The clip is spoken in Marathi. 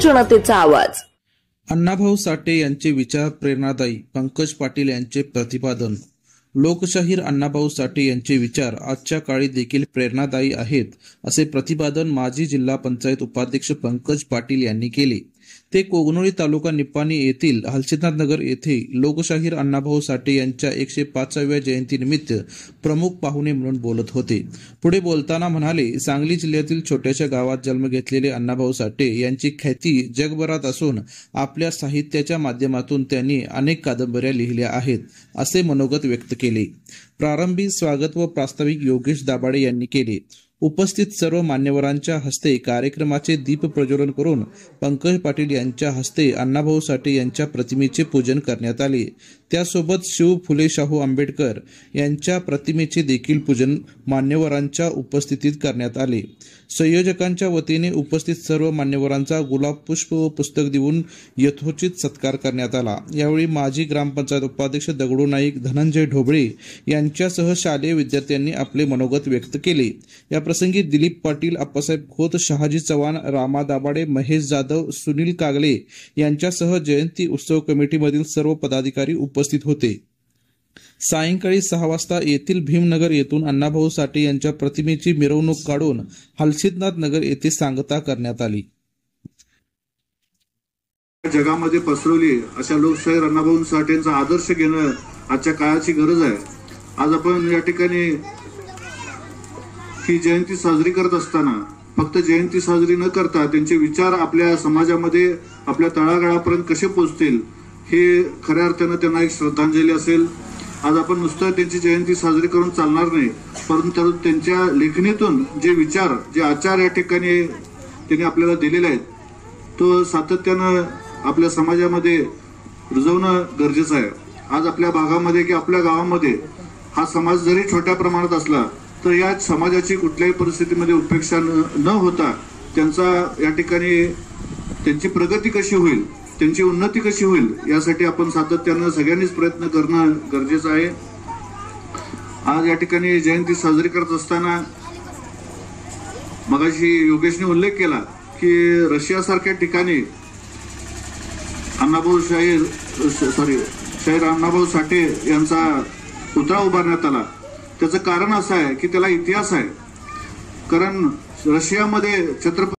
जनतेचा आवाज। अण्णाभाऊ साठे यांचे विचार प्रेरणादायी, पंकज पाटील यांचे प्रतिपादन। लोकशाहीर अण्णाभाऊ साठे यांचे विचार आजच्या काळी देखील प्रेरणादायी आहेत, असे प्रतिपादन माजी जिल्हा पंचायत उपाध्यक्ष पंकज पाटील यांनी केले। ते कोगनोळी तालुका निपाणी येथील हलसिद्धनाथ नगर येथे लोकशाहीर अण्णाभाऊ साठे यांच्या 105व्या जयंतीनिमित्त प्रमुख पाहुणे म्हणून बोलत होते। पुढे बोलताना म्हणाले, सांगली जिल्ह्यातील छोट्याशा गावात जन्म घेतलेले अण्णाभाऊ साठे यांची ख्याती जगभरात असून आपल्या साहित्याच्या माध्यमातून त्यांनी अनेक कादंबऱ्या लिहिल्या आहेत, असे मनोगत व्यक्त केले। प्रारंभी स्वागत व प्रास्ताविक योगेश दाभाडे यांनी केले। उपस्थित सर्व मान्यवरांच्या हस्ते कार्यक्रमाचे दीप प्रज्वलन करून पंकज पाटील यांच्या हस्ते अण्णाभाऊ साठे यांच्या प्रतिमेचे पूजन करण्यात आले। त्यासोबत शिव फुले शाहू आंबेडकर यांच्या प्रतिमेचे देखील पूजन मान्यवरांच्या उपस्थितीत करण्यात आले। संयोजकांच्या वतीने उपस्थित सर्व मान्यवरांचा गुलाब पुष्प व पुस्तक देऊन यथोचित सत्कार करण्यात आला। यावेळी माजी ग्रामपंचायत उपाध्यक्ष दगडू नाईक, धनंजय ढोबळे यांच्यासह शालेय विद्यार्थ्यांनी आपले मनोगत व्यक्त केले। या प्रसंगी दिलीप पाटील, आप्पासाहेब खोत, शहाजी चव्हाण, रामा दाभाडे, महेश जाधव, सुनील कागले यांच्यासह जयंती उत्सव कमिटीमधील सर्व पदाधिकारी उपस्थित होते। सायंकाळी 6 वाजता येथील भीमनगर येथून अण्णाभाऊ साठे यांच्या प्रतिमेची मिरवणूक काढून हलसिद्धनाथ नगर येथे सांगता करण्यात आली। जगामध्ये पसरवली अशा लोकशाहीर अण्णाभाऊ साठेंचा आदर्श घेणं आजच्या काळाची गरज आहे। आज आपण या ठिकाणी ही जयंती साजरी करत असताना फक्त जयंती साजरी न करता त्यांचे विचार आपल्या समाजामध्ये आपल्या तळागाळापर्यंत कसे पोहोचतील हे खऱ्या अर्थानं त्यांना एक श्रद्धांजली असेल। आज आपण नुसतं त्यांची जयंती साजरी करून चालणार नाही, परंतु त्यांच्या लेखणीतून जे विचार, जे आचार या ठिकाणी त्यांनी आपल्याला दिलेले आहेत, तो सातत्यानं आपल्या समाजामध्ये रुजवणं गरजेचं आहे। आज आपल्या भागामध्ये की आपल्या गावामध्ये हा समाज जरी छोट्या प्रमाणात असला तर या समाजाची कुठल्याही परिस्थितीमध्ये उपेक्षा न होता त्यांचा या ठिकाणी त्यांची प्रगती कशी होईल, त्यांची उन्नती कशी होईल यासाठी आपण सातत्यानं सगळ्यांनीच प्रयत्न करणं गरजेचं आहे। आज या ठिकाणी जयंती साजरी करत असताना मगाशी योगेशने उल्लेख केला की रशियासारख्या ठिकाणी शाहीर अण्णाभाऊ साठे यांचा पुतळा उभारण्यात आला। त्याचं कारण असं आहे की त्याला इतिहास आहे, कारण रशियामध्ये छत्रपती